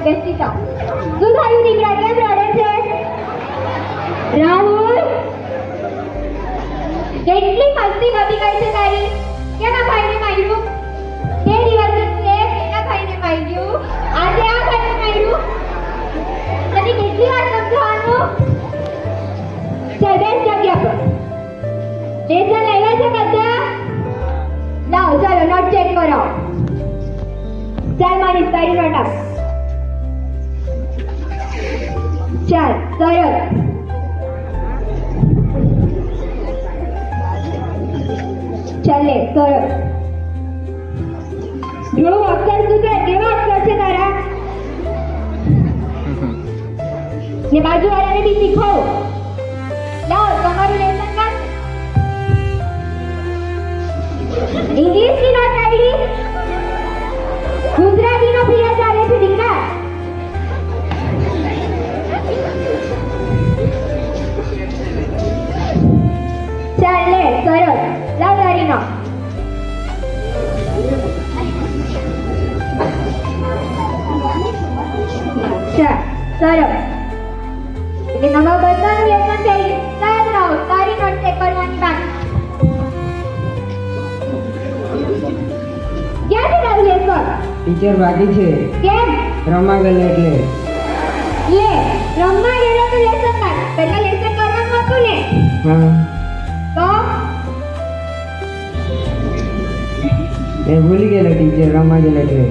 બેસી જાઓ. શું થયું દીકરા, કેમ રડે છે? રાહુલ, કેટલી મસ્તી વધી ગઈ છે તારી. કેમ આ ભાઈને માર્યું? તે દિવસે તે એના ભાઈને માર્યું, આજે આ ભાઈને માર્યું. તને કેટલી વાર સમજાવવાનું? ચાલ બેસ જગ્યા પર. લેસન આવ્યા છે બધા? લાવો ચાલો નોટ ચેક કરાવો. ચાલ મારી તારી નોટ આપ. ચાલ સરસ. ચાલે સરસ. જો અક્ષર સુધરે કેવા અક્ષર છે તારા? ને બાજુવાળાને બી શીખો. લાવો તમારું લેસન કર. ઇંગ્લિશ ની નોટ આવી, ગુજરાતી નો પીરિયડ ચાલે છે દીકરા. ચાલે સરસ. લાવ તારી નો. ચાલ સરસ. એટલે તમારું બધાનું લેસન થઈ ગયું. ચાલ લાવ તારી નોટ ચેક કરવાની બાકી. ક્યાં છે તારું લેસન? ટીચર બાકી છે. કેમ? રમવા ગયેલો એટલે. લે રમવા ગયેલો તો લેસન કર. પહેલા લેસન કરવાનું હતું ને. હા તો એ ભૂલી ગયેલો ટીચર, રમવા ગયેલો એટલે.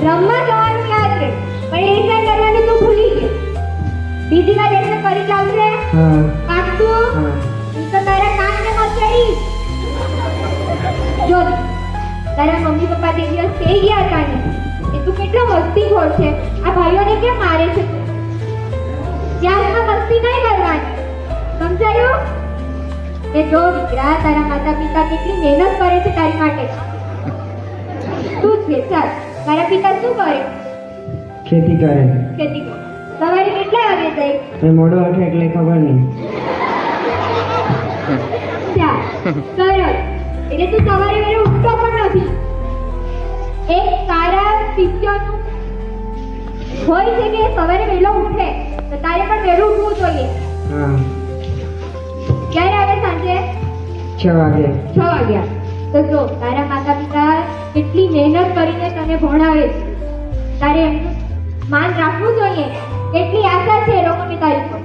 રમવા જવાનું યાદ રહે, પણ લેસન કરવાનું તું ભૂલી ગયો. બીજી વાર લેસન કરી લાવશે. હા પાક્કું? હા ઈ તો તારા કાનને મચડી. જો તારા મમ્મી પપ્પા તે દિવસ કહી ગયા હતા ને કે તું કેટલો મસ્તીખોર છે. આ ભાઈઓને કેમ મારે છે? ક્લાસમાં મસ્તી નહીં કરવાની, સમજાયું? કે જો દીકરા, તારા માતા પિતા કેટલી મહેનત કરે છે તારી માટે. તું છે ચાલ, તારા પિતા શું કરે? ખેતી કરે. ખેતી કરે. સવારે કેટલા વાગે જાય? એ મોડો ઉઠે એટલે ખબર નહીં. ચાલ સરસ. એટલે તું સવારે વહેલો ઉઠતો પણ નથી. એક સારા શિક્ષકનું હોય છે કે સવારે વહેલો ઉઠે, તો તારે પણ વહેલું ઉઠવું જોઈએ. હા ક્યારે આવે સાંજે? 6 વાગે. 6 વાગ્યા. તો જો તારા માતા પિતા કેટલી મહેનત કરીને તને ભણાવે છે, તારે એમનું માન રાખવું જોઈએ. કેટલી આશા છે એ લોકોની તારી પર,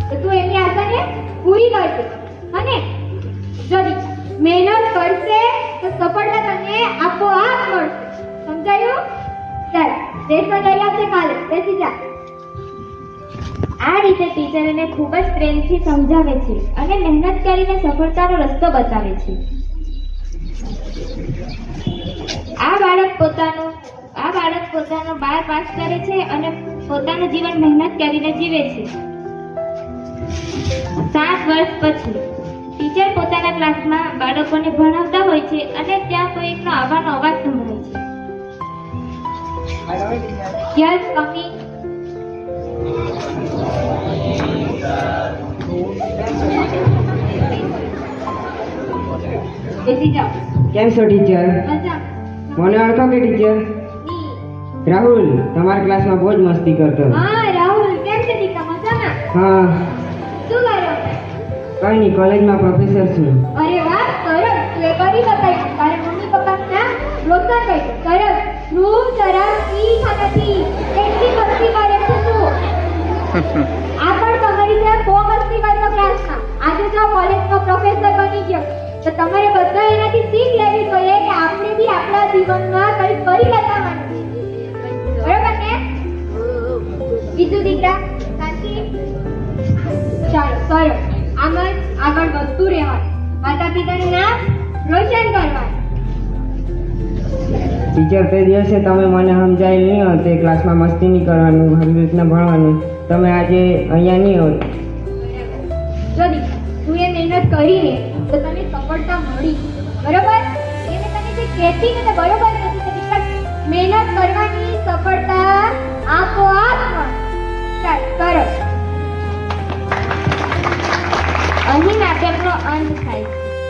તો તું એમની આશાને પૂરી કરશે. અને જો મહેનત કરશે તો સફળતા તને આપોઆપ મળશે. સમજાયું? ચાલ લેસન કરી આવશે કાલે. બેસી જા. આ રીતે ટીચર એને ખૂબ જ પ્રેમથી સમજાવે છે અને મહેનત કરીને સફળતાનો રસ્તો બતાવે છે. આ બાળક પોતાનું 12 પાસ કરે છે અને પોતાનું જીવન મહેનત કરીને જીવે છે. 7 વર્ષ પછી ટીચર પોતાના ક્લાસમાં બાળકોને ભણાવતા હોય છે અને ત્યાં કોઈકનો આવવાનો અવાજ સંભળાય છે. Yes coming. બેસી જાઓ. કેમ છો ટીચર? મજા. મને ઓળખો કે ટીચર? રાહુલ, તમારા ક્લાસમાં બહુ જ મસ્તી કરતો. હા રાહુલ, કેમ છે દીકરા? મજામાં? હા શું કર્યો? કઈ નહીં, કોલેજમાં પ્રોફેસર છું. અરે વાહ સરસ. તું એ કરી બતાવ્યું. તારા મમ્મી પપ્પાનું નામ રોશન કર્યું. સરસ. ધ્રુવ તરફ ઠીક નથી. કેટલી મસ્તી કરે છે તું. આ પણ તમારી જેમ બહુ મસ્તી કરતો ક્લાસમાં. આજે જો કોલેજનો પ્રોફેસર બની ગયો તો તમારે બધા એનાથી શીખ લેવી જોઈએ કે આપણે બી આપણા જીવનમાં કંઈક કરી બતાવવાનું. બરોબર ને? બીજું દીકરા શાંતિ. ચાલો સરસ. આમ જ આગળ વધતું રહેવાનું. માતા પિતાનું નામ રોશન કરવાનું. ટીચર, તે દિવસે તમે મને સમજાવી નહીં તે ક્લાસમાં મસ્તી નહીં કરવાનું, આવી રીતના ભણવાનું, તમે આજે અહીંયા નહીં હોત. જો દીકરા, તું એ મહેનત કરીને તો તને સફળતા મળી, બરોબર? એ મેં તને જે કહેતી ને તે બરોબર નથી. તો દીકરા, મહેનત કરવાની સફળતા આપો